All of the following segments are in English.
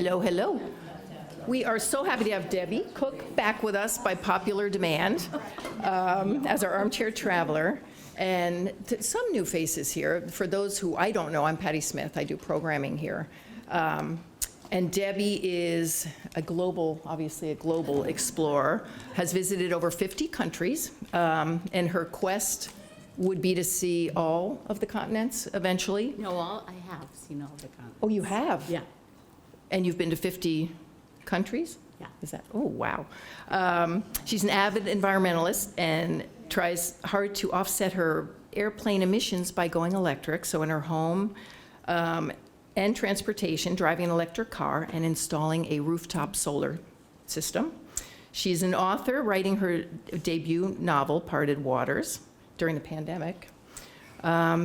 Hello, hello. We are so happy to have Debbie Cook back with us by popular demand as our armchair traveler. And some new faces here. For those who I don't know, I'm Patty Smith. I do programming here. And Debbie is obviously a global explorer, has visited over 50 countries, and her quest would be to see all of the continents eventually. No, I have seen all the continents. Oh, you have? Yeah. And you've been to 50 countries? Yeah. Is that, oh, wow. She's an avid environmentalist and tries hard to offset her airplane emissions by going electric. So in her home and transportation, driving an electric car and installing a rooftop solar system. She's an author, writing her debut novel, Parted Waters, during the pandemic.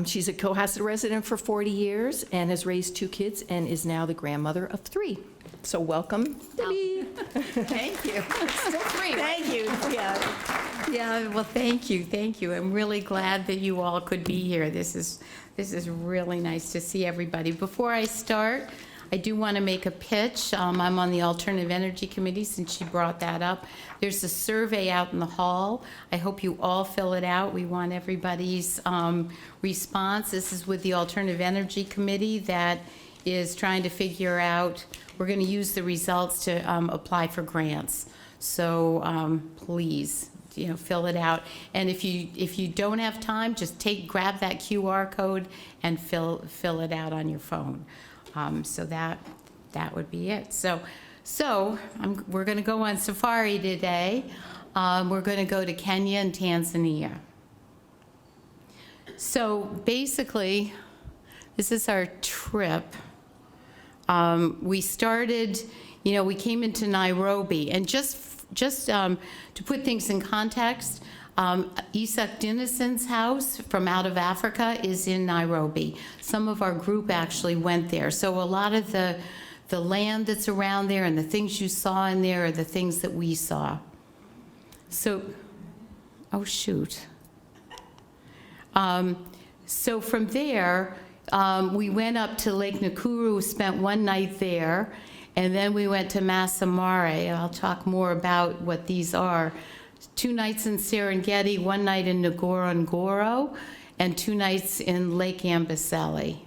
She's a Cohasset resident for 40 years and has raised 2 kids and is now the grandmother of 3. So welcome, Debbie. Thank you. Still 3, right? Thank you. Yeah, well, thank you. I'm really glad that you all could be here. This is really nice to see everybody. Before I start, I do want to make a pitch. I'm on the Alternative Energy Committee, since she brought that up. There's a survey out in the hall. I hope you all fill it out. We want everybody's response. This is with the Alternative Energy Committee that is trying to figure out, we're going to use the results to apply for grants. So please, fill it out. And if you don't have time, just grab that QR code and fill it out on your phone. So that would be it. So we're going to go on safari today. We're going to go to Kenya and Tanzania. So basically, this is our trip. We started, we came into Nairobi, and just to put things in context, Isak Dinnison's house from out of Africa is in Nairobi. Some of our group actually went there. So a lot of the land that's around there and the things you saw in there are the things that we saw. So, oh shoot. So from there, we went up to Lake Nakuru, spent one night there, and then we went to Masai Mara. I'll talk more about what these are. 2 nights in Serengeti, 1 night in Ngorongoro, and 2 nights in Lake Amboseli.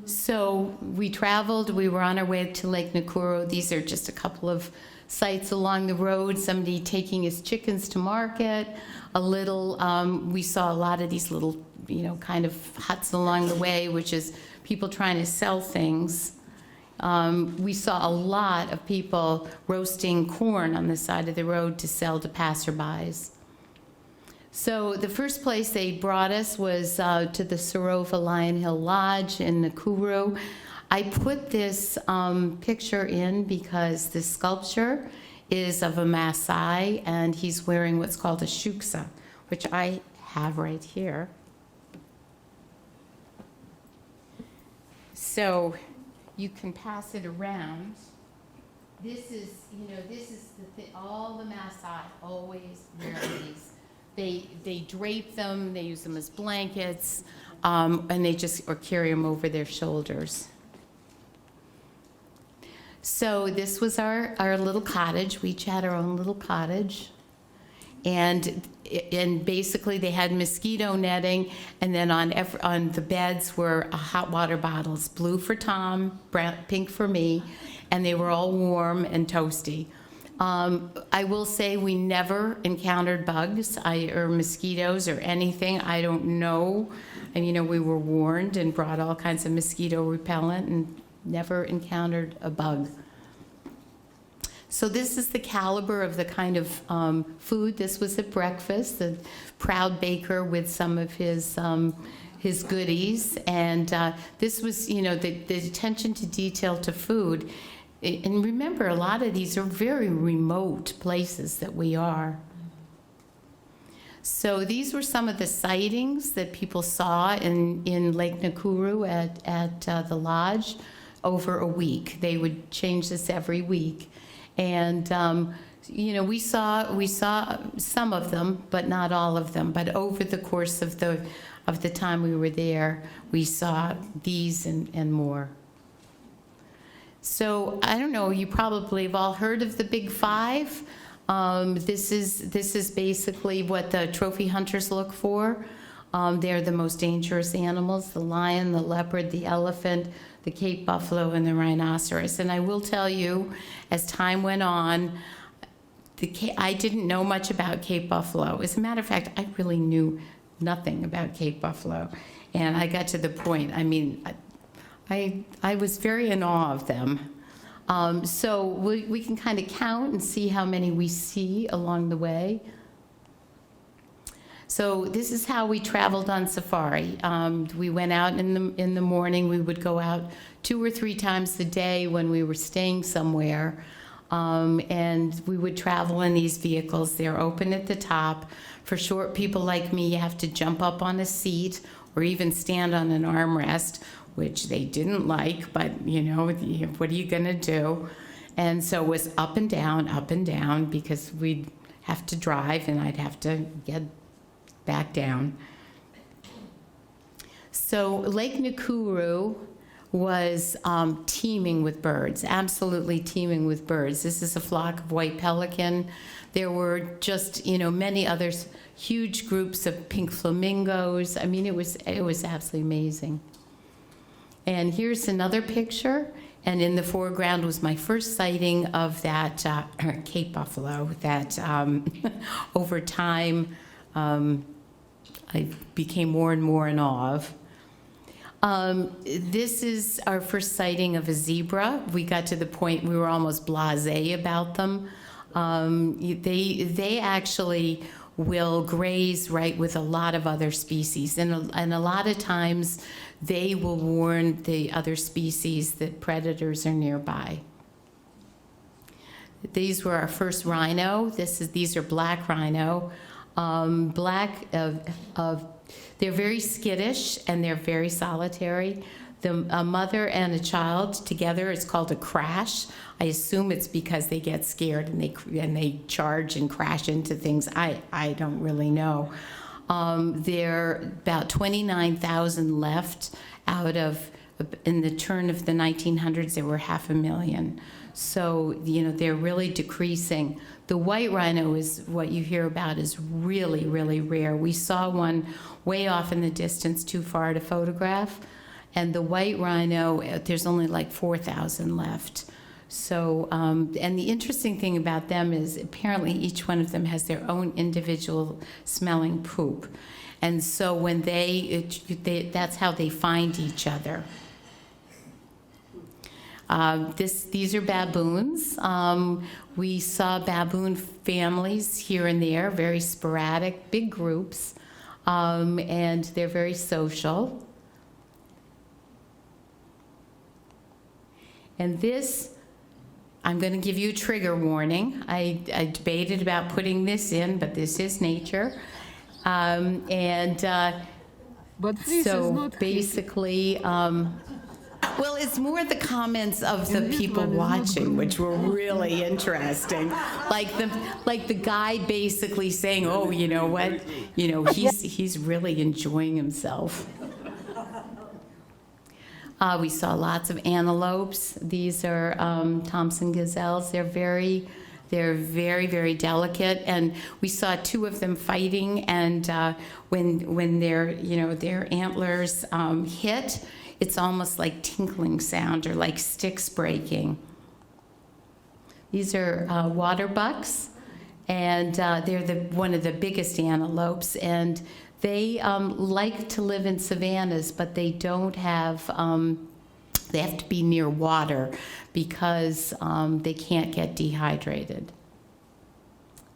So we traveled, we were on our way to Lake Nakuru. These are just a couple of sites along the road, somebody taking his chickens to market, we saw a lot of these little, kind of huts along the way, which is people trying to sell things. We saw a lot of people roasting corn on the side of the road to sell to passerbys. So the first place they brought us was to the Sarova Lion Hill Lodge in Nakuru. I put this picture in because this sculpture is of a Maasai, and he's wearing what's called a shuksa, which I have right here. So you can pass it around. This is the thing. All the Maasai always wear these. They drape them. They use them as blankets, and they or carry them over their shoulders. So this was our little cottage. We each had our own little cottage, and basically they had mosquito netting, and then on the beds were hot water bottles, blue for Tom, pink for me, and they were all warm and toasty. I will say we never encountered bugs or mosquitoes or anything. I don't know. And we were warned and brought all kinds of mosquito repellent and never encountered a bug. So this is the caliber of the kind of food. This was at breakfast, the proud baker with some of his goodies. And this was, the attention to detail to food. And remember, a lot of these are very remote places that we are. So these were some of the sightings that people saw in Lake Nakuru at the lodge over a week. They would change this every week. And, we saw some of them, but not all of them. But over the course of the time we were there, we saw these and more. So I don't know, you probably have all heard of the Big Five. This is basically what the trophy hunters look for. They're the most dangerous animals: the lion, the leopard, the elephant, the Cape buffalo, and the rhinoceros. And I will tell you, as time went on, I didn't know much about Cape buffalo. As a matter of fact, I really knew nothing about Cape buffalo. And I got to the point, I mean, I was very in awe of them. So we can kind of count and see how many we see along the way. So this is how we traveled on safari. We went out in the morning. We would go out 2 or 3 times a day when we were staying somewhere. And we would travel in these vehicles. They're open at the top. For short people like me, you have to jump up on a seat or even stand on an armrest, which they didn't like, but you know, what are you gonna do? And so it was up and down, because we'd have to drive and I'd have to get back down. So Lake Nakuru was teeming with birds, absolutely teeming with birds. This is a flock of white pelican. There were just, many others, huge groups of pink flamingos. I mean, it was absolutely amazing. And here's another picture, and in the foreground was my first sighting of that Cape buffalo that over time I became more and more in awe of. This is our first sighting of a zebra. We got to the point we were almost blasé about them. They actually will graze right with a lot of other species, and a lot of times they will warn the other species that predators are nearby. These were our first rhino. These are black rhino. They're very skittish and they're very solitary. A mother and a child together is called a crash. I assume it's because they get scared and they charge and crash into things. I don't really know. There are about 29,000 left out of, in the turn of the 1900s, there were 500,000. So, they're really decreasing. The white rhino is what you hear about is really, really rare. We saw one way off in the distance, too far to photograph. And the white rhino, there's only like 4,000 left. So, and the interesting thing about them is apparently each one of them has their own individual smelling poop. And so when that's how they find each other. These are baboons. We saw baboon families here and there, very sporadic, big groups, and they're very social. And this, I'm going to give you a trigger warning. I debated about putting this in, but this is nature. But this so is not basically, well, it's more the comments of the people watching, which were really interesting. Like the guy basically saying, "Oh, you know what? He's really enjoying himself." We saw lots of antelopes. These are Thompson gazelles. They're very, very delicate. And we saw 2 of them fighting. And when their antlers hit, it's almost like tinkling sound or like sticks breaking. These are water bucks, and they're one of the biggest antelopes. And they like to live in savannas, but they don't have, they have to be near water because they can't get dehydrated.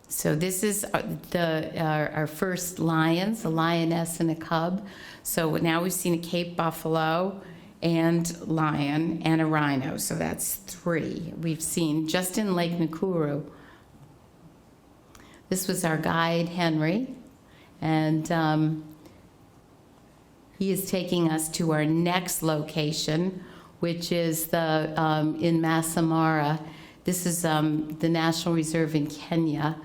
So this is our first lions, a lioness and a cub. So now we've seen a Cape buffalo and lion and a rhino. So that's 3 we've seen just in Lake Nakuru. This was our guide, Henry. And he is taking us to our next location, which is in Masai. This is the National Reserve in Kenya.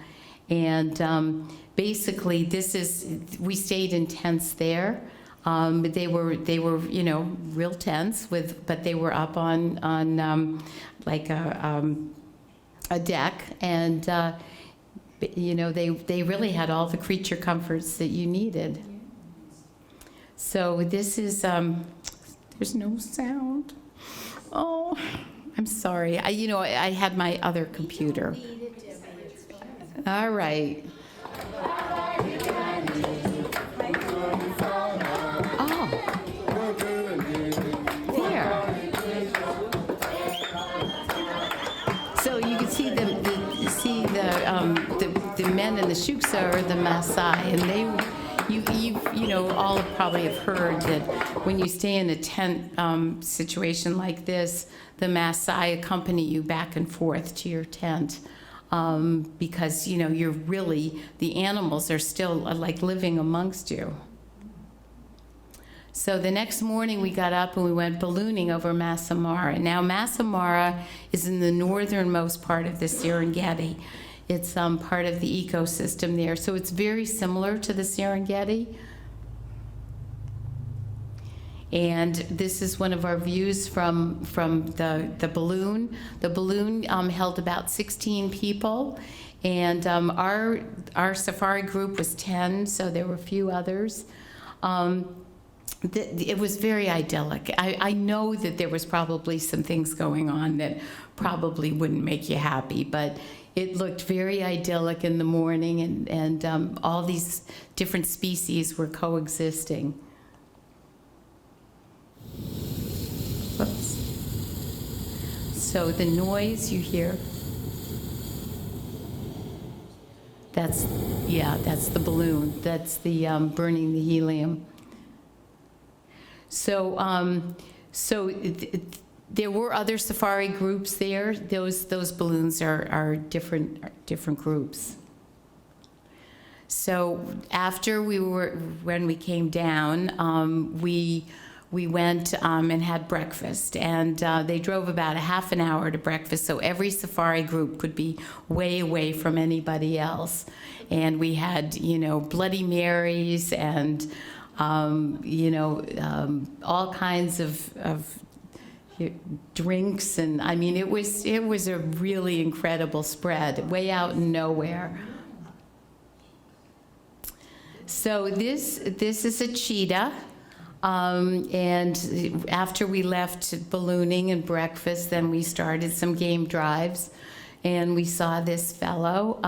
And basically, we stayed in tents there. They were real tense but they were up on like a deck, and they really had all the creature comforts that you needed. So this is there's no sound. Oh, I'm sorry. I had my other computer. All right. Oh, there. So you can see the men in the shuksa or the Maasai, and you all probably have heard that when you stay in a tent situation like this, the Maasai accompany you back and forth to your tent. Because you're really, the animals are still like living amongst you. So the next morning we got up and we went ballooning over Massa Mara. Now Massa Mara is in the northernmost part of the Serengeti. It's part of the ecosystem there, so it's very similar to the Serengeti. And this is one of our views from the balloon. The balloon held about 16 people, and our safari group was 10, so there were a few others. It was very idyllic. I know that there was probably some things going on that probably wouldn't make you happy, but it looked very idyllic in the morning, and all these different species were coexisting. Whoops. So the noise you hear, that's the balloon. That's the burning the helium. So there were other safari groups there. Those balloons are different groups. So after when we came down, we went and had breakfast, and they drove about a half an hour to breakfast, so every safari group could be way away from anybody else. And we had, Bloody Marys and, all kinds of drinks, and I mean, it was a really incredible spread, way out in nowhere. So this is a cheetah. And after we left ballooning and breakfast, then we started some game drives, and we saw this fellow.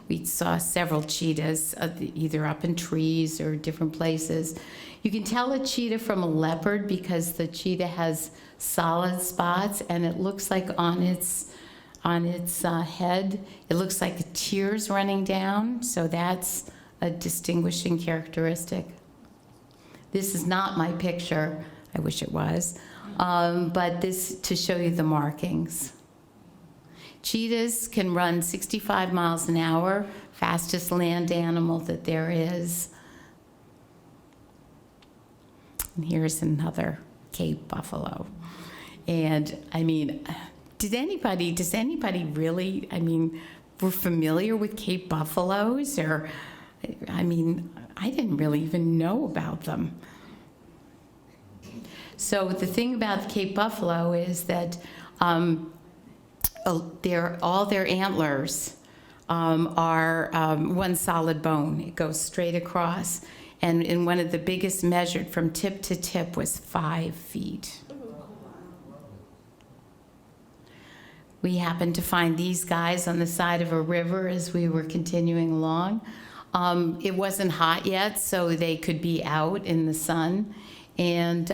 We saw several cheetahs, either up in trees or different places. You can tell a cheetah from a leopard because the cheetah has solid spots, and it looks like on its head, it looks like tears running down. So that's a distinguishing characteristic. This is not my picture. I wish it was. But this to show you the markings. Cheetahs can run 65 miles an hour, fastest land animal that there is. And here's another Cape buffalo. And I mean, does anybody really, we're familiar with Cape buffaloes? Or, I didn't really even know about them. So the thing about the Cape buffalo is that all their antlers are one solid bone. It goes straight across. And one of the biggest measured from tip to tip was 5 feet. We happened to find these guys on the side of a river as we were continuing along. It wasn't hot yet, so they could be out in the sun. And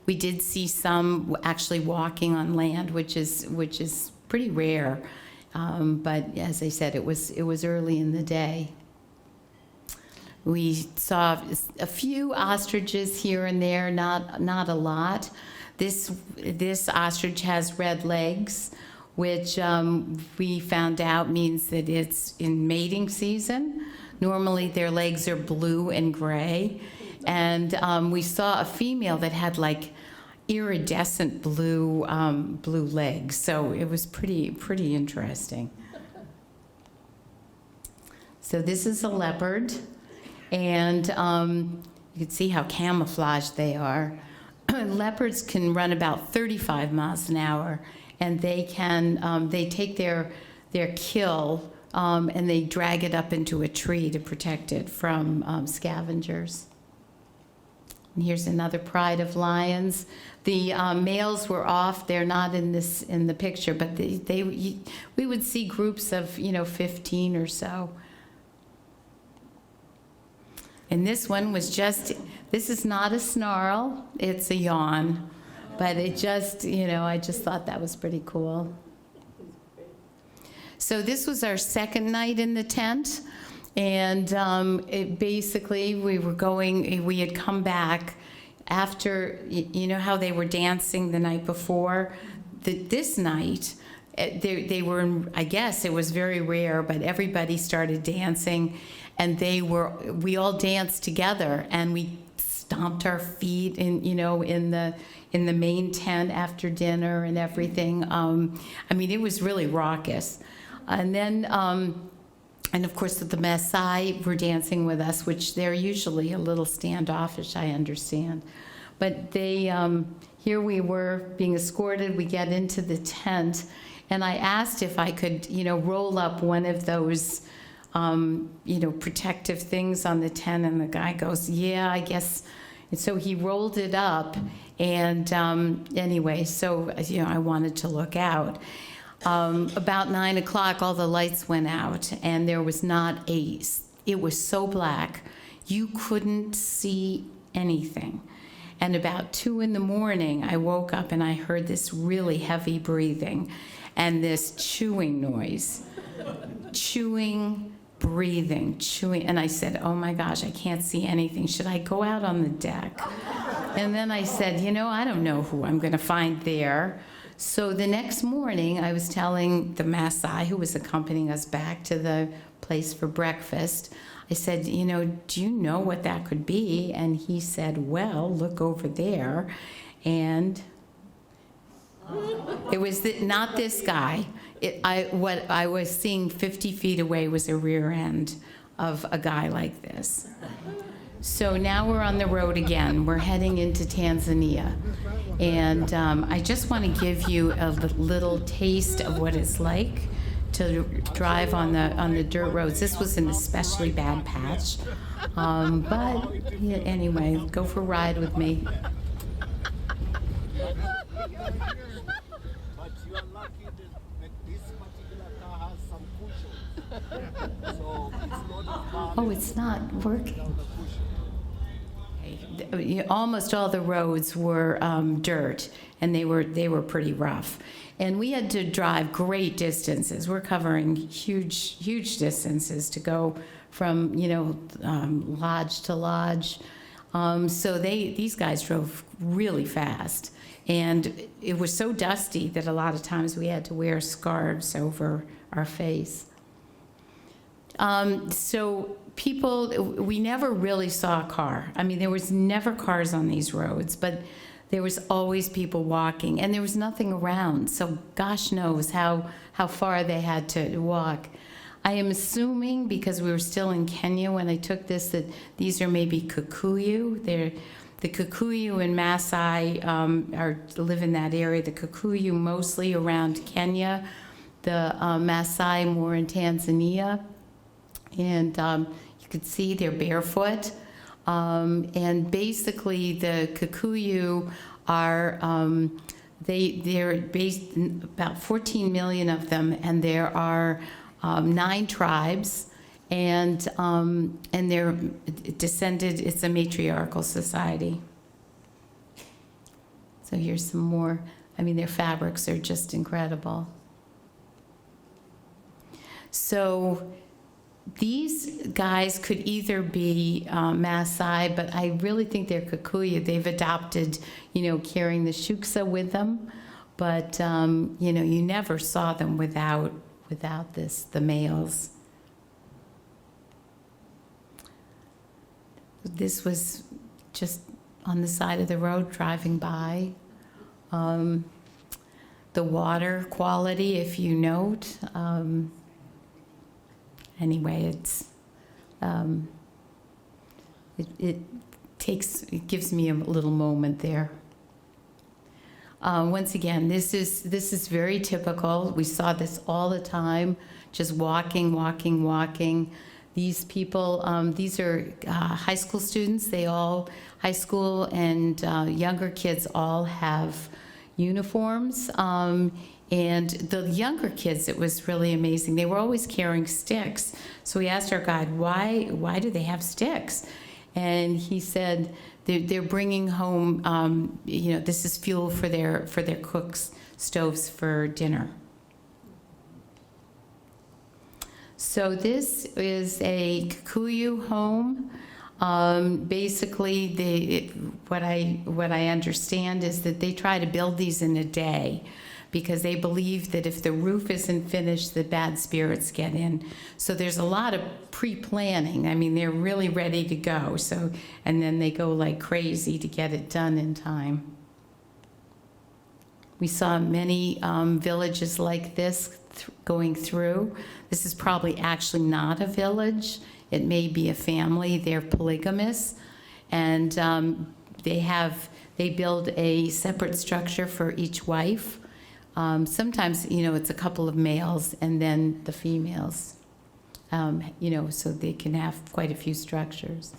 we did see some actually walking on land, which is pretty rare. But as I said, it was early in the day. We saw a few ostriches here and there, not a lot. This ostrich has red legs, which we found out means that it's in mating season. Normally their legs are blue and gray. And we saw a female that had like iridescent blue legs. So it was pretty interesting. So this is a leopard. And You can see how camouflaged they are. Leopards can run about 35 miles an hour, and they take their kill and they drag it up into a tree to protect it from scavengers. And here's another pride of lions. The males were off. They're not in the picture, but we would see groups of 15 or so. And this one was this is not a snarl, it's a yawn. But it just, I just thought that was pretty cool. So this was our second night in the tent. And basically we had come back after, how they were dancing the night before. This night, they were, I guess it was very rare, but everybody started dancing. And we all danced together, and we stomped our feet in the main tent after dinner and everything. It was really raucous. And then, and of course, the Maasai were dancing with us, which they're usually a little standoffish, I understand. But here we were being escorted. We get into the tent, and I asked if I could, roll up one of those protective things on the tent, and the guy goes, yeah, I guess. And so he rolled it up, and anyway, so, I wanted to look out. About 9 o'clock, all the lights went out, and there was it was so black, you couldn't see anything. And about 2 in the morning, I woke up and I heard this really heavy breathing and this chewing noise. Breathing, chewing, and I said, oh my gosh, I can't see anything. Should I go out on the deck? And then I said, I don't know who I'm going to find there. So the next morning, I was telling the Maasai who was accompanying us back to the place for breakfast, I said, do you know what that could be? And he said, well, look over there. And it was not this guy. What I was seeing 50 feet away was a rear end of a guy like this. So now we're on the road again. We're heading into Tanzania. And I just want to give you a little taste of what it's like to drive on the dirt roads. This was an especially bad patch. But yeah, anyway, go for a ride with me. But you are lucky that this particular car has some cushion. So it's not Oh, it's not working. Almost all the roads were dirt, and they were pretty rough. And we had to drive great distances. We're covering huge distances to go from lodge to lodge. So these guys drove really fast, and it was so dusty that a lot of times we had to wear scarves over our face. So we never really saw a car. There was never cars on these roads, but there was always people walking, and there was nothing around. So gosh knows how far they had to walk. I am assuming, because we were still in Kenya when I took this, that these are maybe Kikuyu. The Kikuyu and Maasai live in that area. The Kikuyu mostly around Kenya, the Maasai more in Tanzania. And you could see they're barefoot. And basically the Kikuyu are, they're based, about 14 million of them, and there are 9 tribes, and they're descended, it's a matriarchal society. So here's some more. Their fabrics are just incredible. So these guys could either be Maasai, but I really think they're Kikuyu. They've adopted, carrying the shuksa with them, but you never saw them without the males. This was just on the side of the road driving by. The water quality, if you note, anyway, it's it gives me a little moment there. Once again, this is very typical. We saw this all the time, just walking, walking, walking. These people, these are high school students. High school and younger kids all have uniforms. And the younger kids, it was really amazing. They were always carrying sticks. So we asked our guide, why do they have sticks? And he said they're bringing home, this is fuel for their cooks' stoves for dinner. So this is a Kikuyu home. Basically, what I understand is that they try to build these in a day, because they believe that if the roof isn't finished, the bad spirits get in. So there's a lot of pre-planning. I mean, they're really ready to go. So, and then they go like crazy to get it done in time. We saw many villages like this going through. This is probably actually not a village. It may be a family. They're polygamous, and they build a separate structure for each wife. Sometimes, it's a couple of males and then the females, so they can have quite a few structures.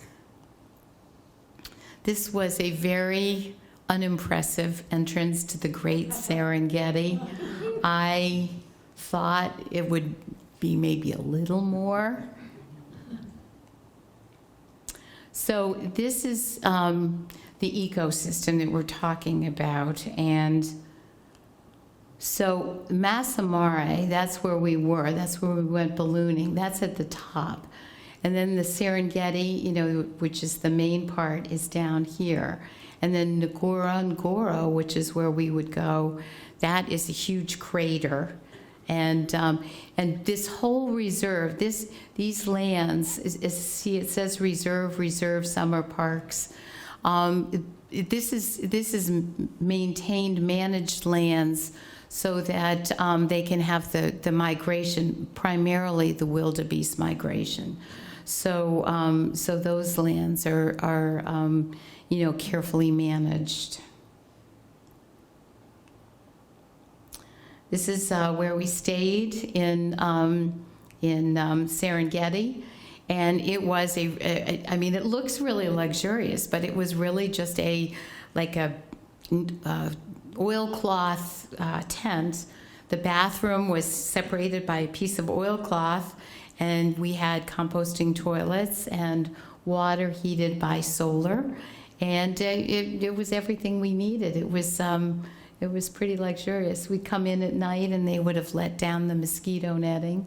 This was a very unimpressive entrance to the Great Serengeti. I thought it would be maybe a little more. So this is the ecosystem that we're talking about, and so Masamare, that's where we were. That's where we went ballooning. That's at the top. And then the Serengeti, which is the main part, is down here. And then Ngorongoro, which is where we would go, that is a huge crater. And this whole reserve, these lands, see, it says reserve, summer parks. This is maintained, managed lands, so that they can have the migration, primarily the wildebeest migration. So those lands are carefully managed. This is where we stayed in Serengeti, and it was it looks really luxurious, but it was really just like a oilcloth tent. The bathroom was separated by a piece of oilcloth, and we had composting toilets and water heated by solar, and it was everything we needed. It was pretty luxurious. We'd come in at night and they would have let down the mosquito netting.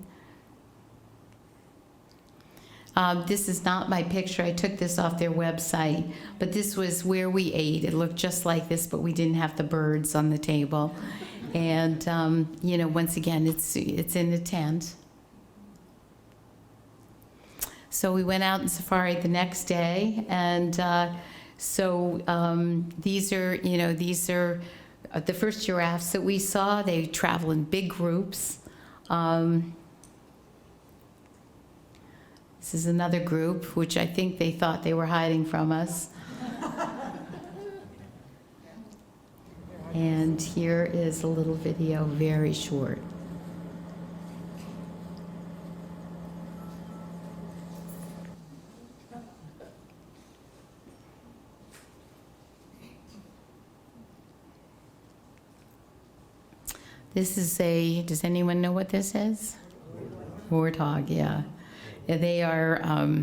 This is not my picture. I took this off their website, but this was where we ate. It looked just like this, but we didn't have the birds on the table. And, once again, it's in a tent. So we went out in safari the next day, and these are the first giraffes that we saw. They travel in big groups. This is another group, which I think they thought they were hiding from us. And here is a little video, very short. This is does anyone know what this is? Warthog, yeah. They are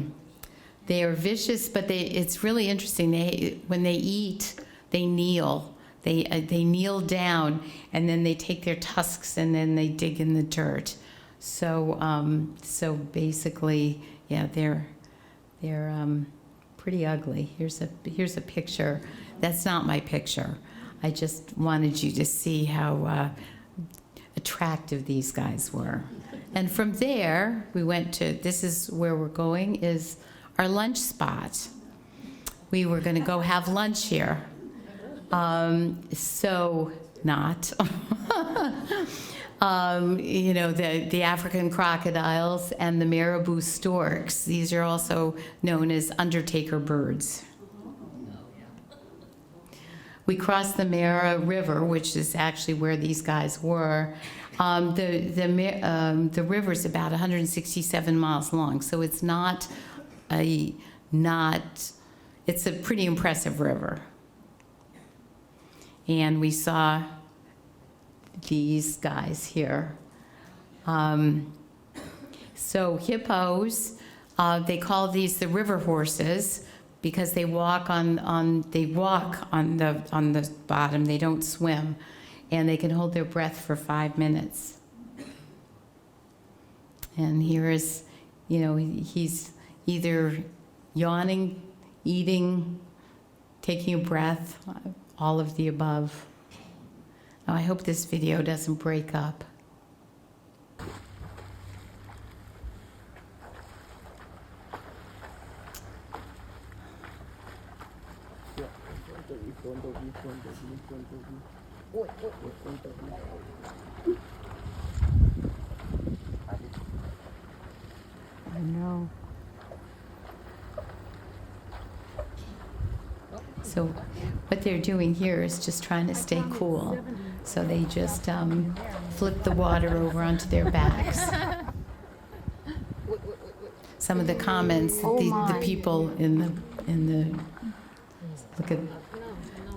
vicious, but it's really interesting. When they eat, they kneel. They kneel down, and then they take their tusks and then they dig in the dirt. So basically, yeah, they're pretty ugly. Here's a picture. That's not my picture. I just wanted you to see how attractive these guys were. And from there, we went to, this is where we're going, is our lunch spot. We were going to go have lunch here. So not. The African crocodiles and the marabou storks. These are also known as undertaker birds. we crossed the Mara River, which is actually where these guys were. The river's about 167 miles long, so it's it's a pretty impressive river. And we saw these guys here. So hippos, they call these the river horses because they walk on the bottom. They don't swim, and they can hold their breath for 5 minutes. And here is, he's either yawning, eating, taking a breath, all of the above. Now, I hope this video doesn't break up. I know. So what they're doing here is just trying to stay cool. So they just flip the water over onto their backs. Some of the comments, the people in the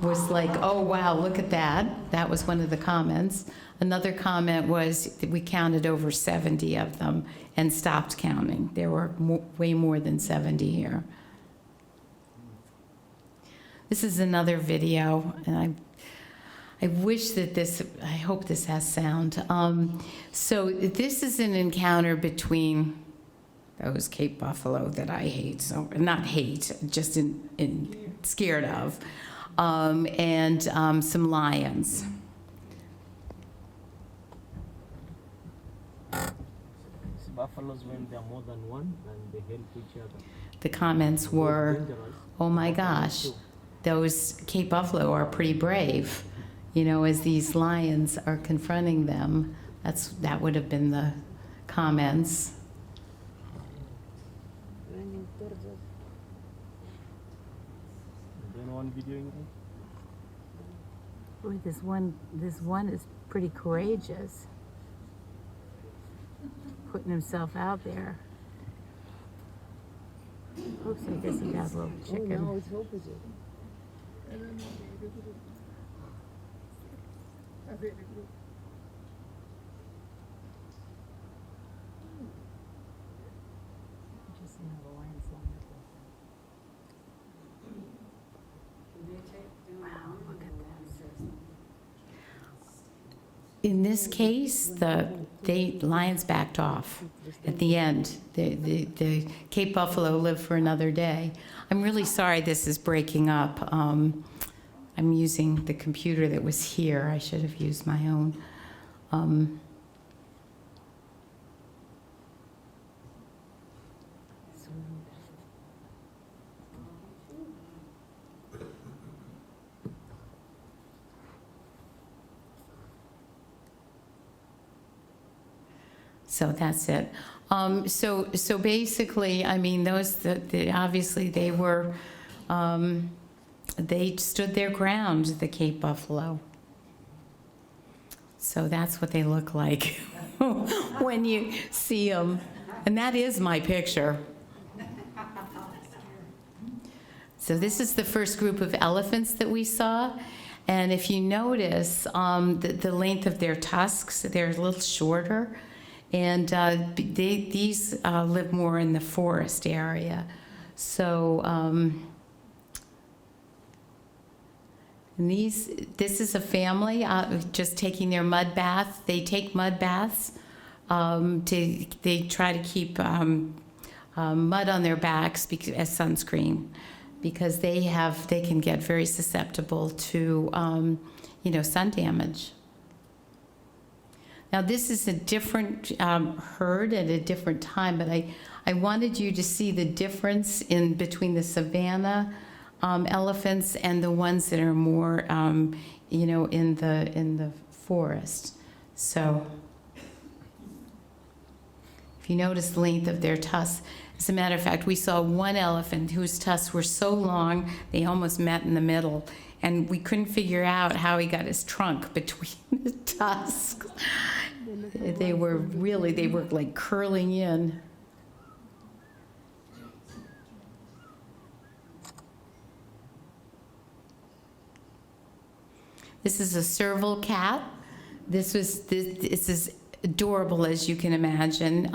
was like, oh wow, look at that. That was one of the comments. Another comment was that we counted over 70 of them and stopped counting. There were way more than 70 here. This is another video, and I wish that I hope this has sound. So this is an encounter between those Cape buffalo that I hate, so not hate, just scared of, and some lions. Buffaloes, when there are more than one, and they help each other. The comments were, oh my gosh, those Cape buffalo are pretty brave. As these lions are confronting them, that would have been the comments. One videoing it? Boy, this one is pretty courageous. Putting himself out there. Oops, I guess he got a little chicken. Oh, no, it's opposite. Just the lion's line up there. Wow, look at that. In this case, the lions backed off at the end. The Cape buffalo lived for another day. I'm really sorry this is breaking up. I'm using the computer that was here. I should have used my own. So that's it. So basically, I mean, obviously they were, they stood their ground, the Cape buffalo. So that's what they look like when you see them. And that is my picture. So this is the first group of elephants that we saw. And if you notice, the length of their tusks, they're a little shorter. And these live more in the forest area. So this is a family just taking their mud bath. They take mud baths. They try to keep mud on their backs as sunscreen, because they can get very susceptible to sun damage. Now, this is a different herd at a different time, but I wanted you to see the difference between the savanna elephants and the ones that are more, in the forest. So, if you notice the length of their tusks, as a matter of fact, we saw one elephant whose tusks were so long they almost met in the middle, and we couldn't figure out how he got his trunk between the tusks. They were like curling in. This is a serval cat. This is adorable, as you can imagine.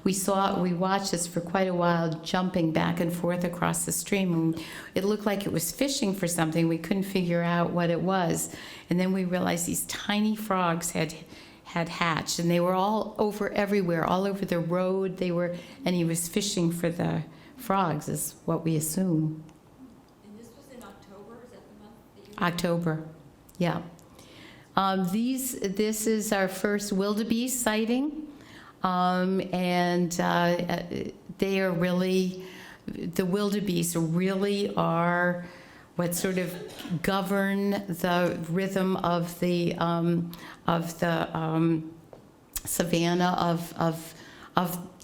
We watched this for quite a while, jumping back and forth across the stream. And it looked like it was fishing for something. We couldn't figure out what it was. And then we realized these tiny frogs had hatched, and they were all over everywhere, all over the road. And he was fishing for the frogs, is what we assume. And this was in October, is that the month that you? October, yeah. This is our first wildebeest sighting, and they are really, the wildebeest really are what sort of govern the rhythm of the savanna of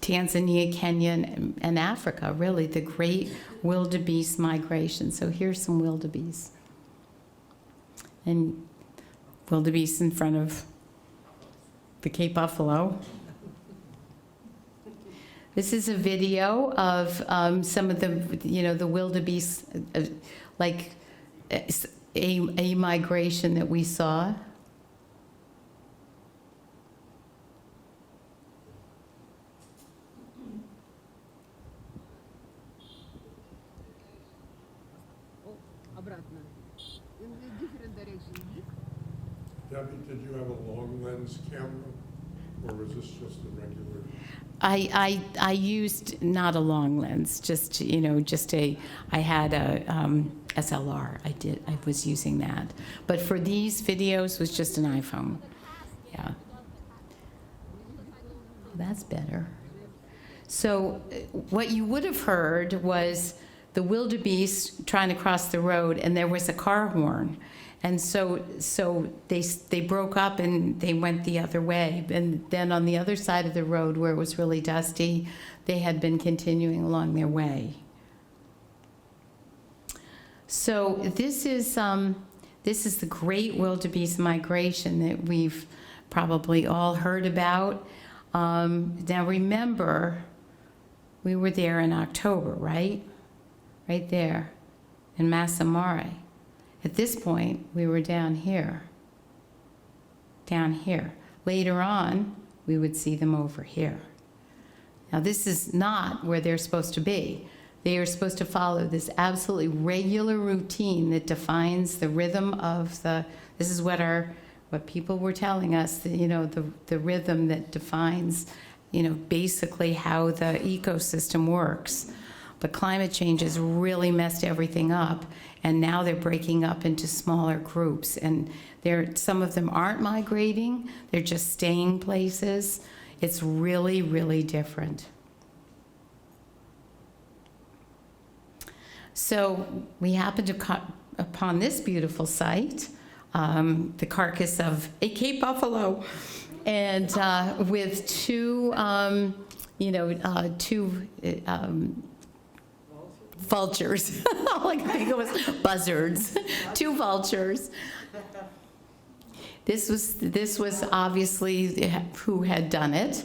Tanzania, Kenya, and Africa. Really, the great wildebeest migration. So here's some wildebeest, and wildebeest in front of the Cape Buffalo. This is a video of some of the, the wildebeest, like a migration that we saw. Обратно. In a different direction. Debbie, did you have a long lens camera, or was this just a regular? I used not a long lens, I had a SLR. I was using that, but for these videos was just an iPhone. Yeah, that's better. So what you would have heard was the wildebeest trying to cross the road, and there was a car horn. And so they broke up and they went the other way. And then on the other side of the road, where it was really dusty, they had been continuing along their way. So this is the great wildebeest migration that we've probably all heard about. Now remember, we were there in October, right? Right there in Masai Mara. At this point, we were down here. Later on, we would see them over here. Now, this is not where they're supposed to be. They are supposed to follow this absolutely regular routine that defines the rhythm of this is what people were telling us, the rhythm that defines, basically how the ecosystem works. But climate change has really messed everything up, and now they're breaking up into smaller groups. And some of them aren't migrating, they're just staying places. It's really, really different. So we happened to come upon this beautiful site, the carcass of a Cape buffalo, and with two vultures. All I could think of was buzzards. Two vultures. This was obviously who had done it,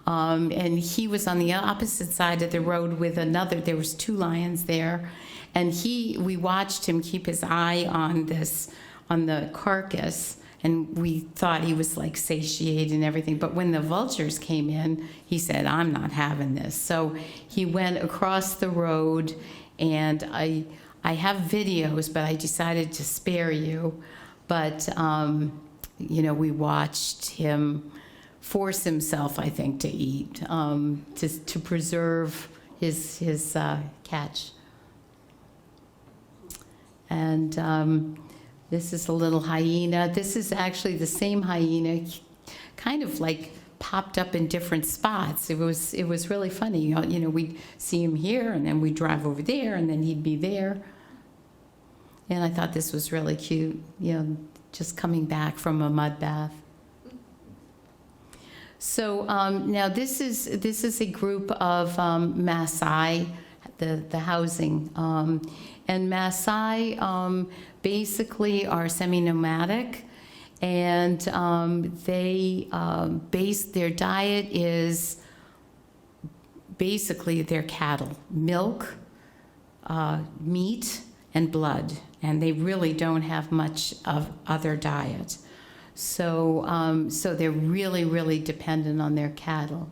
and he was on the opposite side of the road with another. There was two lions there, and we watched him keep his eye on the carcass. And we thought he was like satiated and everything. But when the vultures came in, he said, "I'm not having this." So he went across the road, and I have videos, but I decided to spare you. But, we watched him force himself, I think, to eat, to preserve his catch. And this is a little hyena. This is actually the same hyena, kind of like popped up in different spots. It was really funny. We'd see him here, and then we'd drive over there, and then he'd be there. And I thought this was really cute, just coming back from a mud bath. So now this is a group of Maasai, the housing. And Maasai basically are semi-nomadic, and they base their diet is basically their cattle, milk, meat, and blood, and they really don't have much of other diet. So, so they're really, really dependent on their cattle.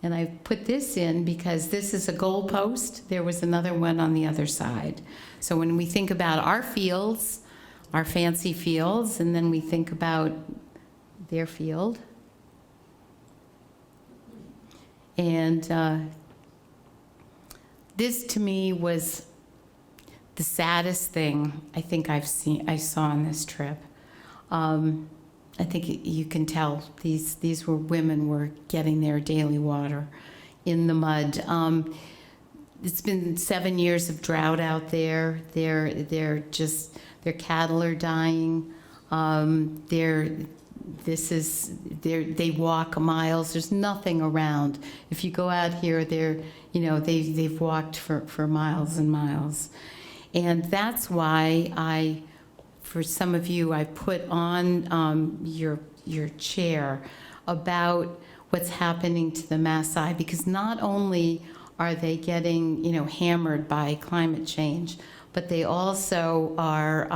And I put this in because this is a goalpost. There was another one on the other side. So when we think about our fields, our fancy fields, and then we think about their field. And this to me was the saddest thing I think I saw on this trip. I think you can tell these were women were getting their daily water in the mud. It's been 7 years of drought out there. Their cattle are dying. They walk miles. There's nothing around. If you go out here, they've walked for miles and miles. And that's why for some of you, I put on your chair about what's happening to the Maasai, because not only are they getting, hammered by climate change, but they also are,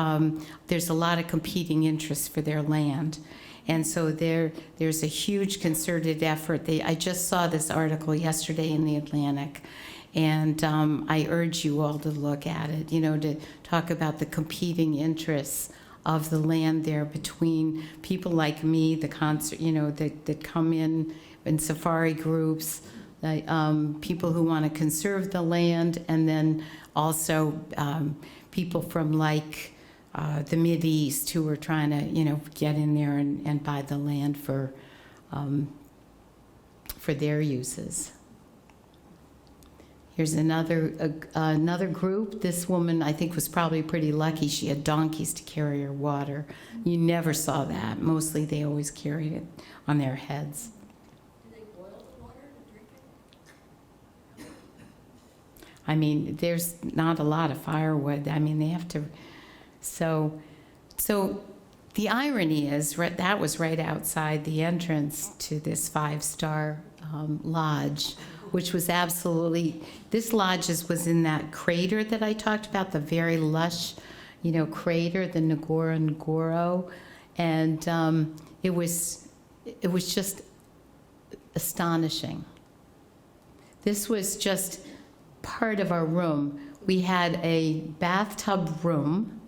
there's a lot of competing interests for their land. And so there's a huge concerted effort. I just saw this article yesterday in the Atlantic, and I urge you all to look at it, to talk about the competing interests of the land there between people like me, the concert, that come in safari groups, people who want to conserve the land, and then also people from like the Mideast who are trying to, get in there and buy the land for their uses. Here's another group. This woman, I think, was probably pretty lucky. She had donkeys to carry her water. You never saw that. Mostly they always carried it on their heads. Do they boil the water to drink it? I mean, there's not a lot of firewood. I mean, they have to. So the irony is, that was right outside the entrance to this 5-star lodge, which was absolutely, this lodge was in that crater that I talked about, the very lush, crater, the Ngorongoro, and it was just astonishing. This was just part of our room. We had a bathtub room,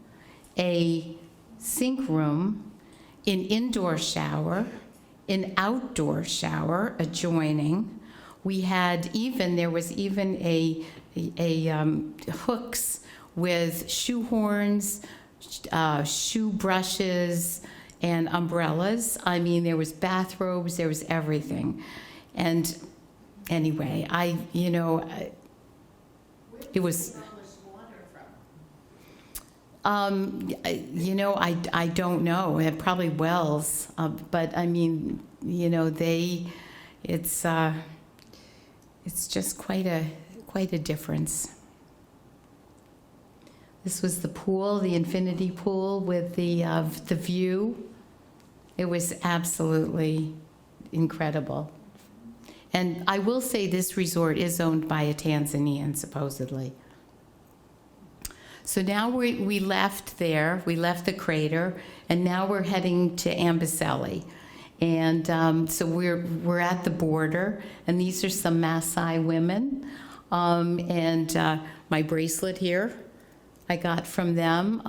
a sink room, an indoor shower, an outdoor shower adjoining. There was even a hooks with shoehorns, shoe brushes, and umbrellas. I mean, there was bathrobes, there was everything. And anyway, it was. I don't know. It probably wells, but I mean, it's just quite a difference. This was the pool, the infinity pool with the view. It was absolutely incredible. And I will say this resort is owned by a Tanzanian, supposedly. So now we left there, we left the crater, and now we're heading to Amboseli. And so we're at the border, and these are some Maasai women. My bracelet here I got from them.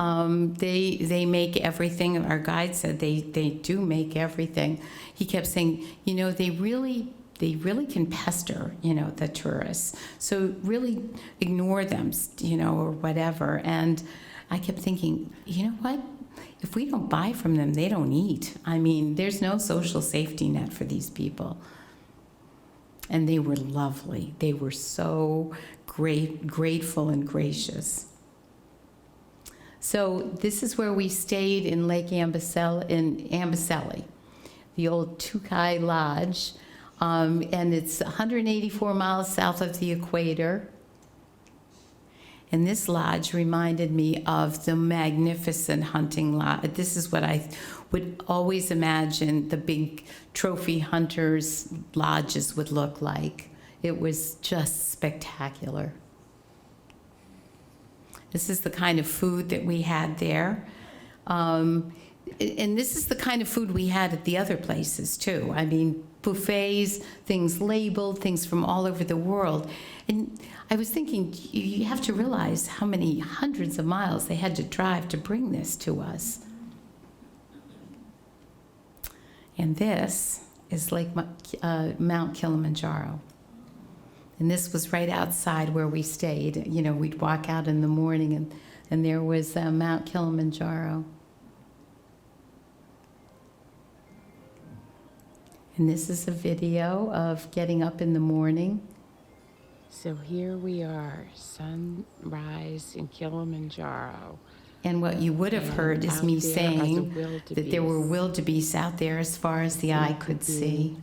They make everything. Our guide said they do make everything. He kept saying, they really can pester, the tourists. So really ignore them, or whatever. And I kept thinking, you know what? If we don't buy from them, they don't eat. I mean, there's no social safety net for these people. And they were lovely. They were so grateful and gracious. So this is where we stayed in Lake Amboseli, the old Tukai Lodge. And it's 184 miles south of the equator. And this lodge reminded me of the magnificent hunting lodge. This is what I would always imagine the big trophy hunters' lodges would look like. It was just spectacular. This is the kind of food that we had there. And this is the kind of food we had at the other places, too. I mean, buffets, things labeled, things from all over the world. And I was thinking, you have to realize how many hundreds of miles they had to drive to bring this to us. And this is Mount Kilimanjaro. And this was right outside where we stayed. You know, we'd walk out in the morning, and there was Mount Kilimanjaro. And this is a video of getting up in the morning. So here we are, sunrise in Kilimanjaro. And what you would have And heard is out me there are the saying that there were wildebeest. wildebeest out there as far as the eye could see.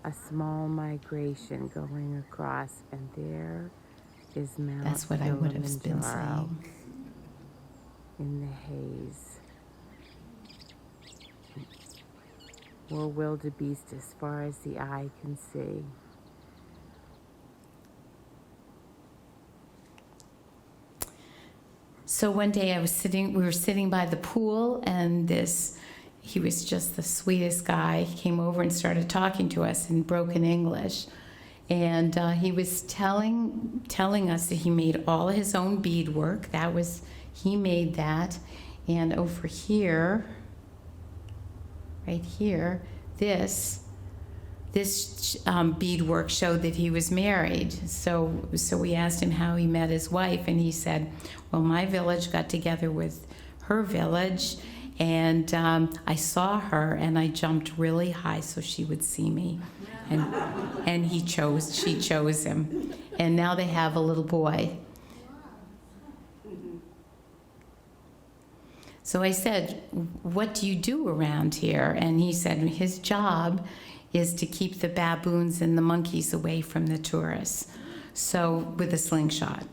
A small migration going across, and there is Mount That's what I would have been Kilimanjaro saying. in the haze. More wildebeest as far as the eye can see. So one day we were sitting by the pool, and he was just the sweetest guy. He came over and started talking to us in broken English. And he was telling us that he made all his own beadwork. He made that. And over here, right here, this beadwork showed that he was married. So we asked him how he met his wife, and he said, well, my village got together with her village, and I saw her, and I jumped really high so she would see me. And she chose him. And now they have a little boy. So I said, what do you do around here? And he said his job is to keep the baboons and the monkeys away from the tourists, so with a slingshot.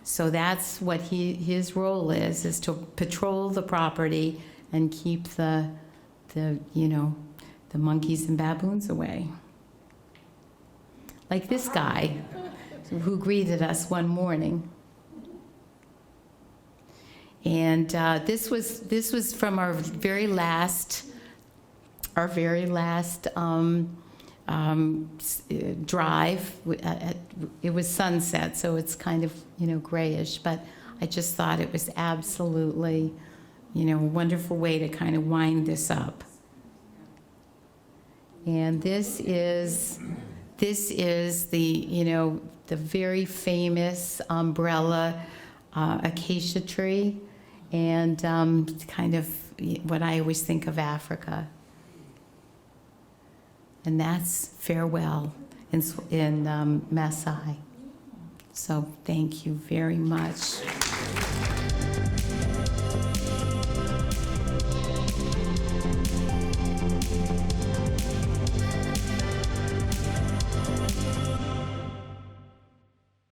So that's what his role is to patrol the property and keep the monkeys and baboons away. Like this guy who greeted us one morning. And this was from our very last drive. It was sunset, so it's kind of grayish, but I just thought it was absolutely a wonderful way to kind of wind this up. And this is the very famous umbrella acacia tree, and kind of what I always think of Africa. And that's farewell in Maasai. So thank you very much.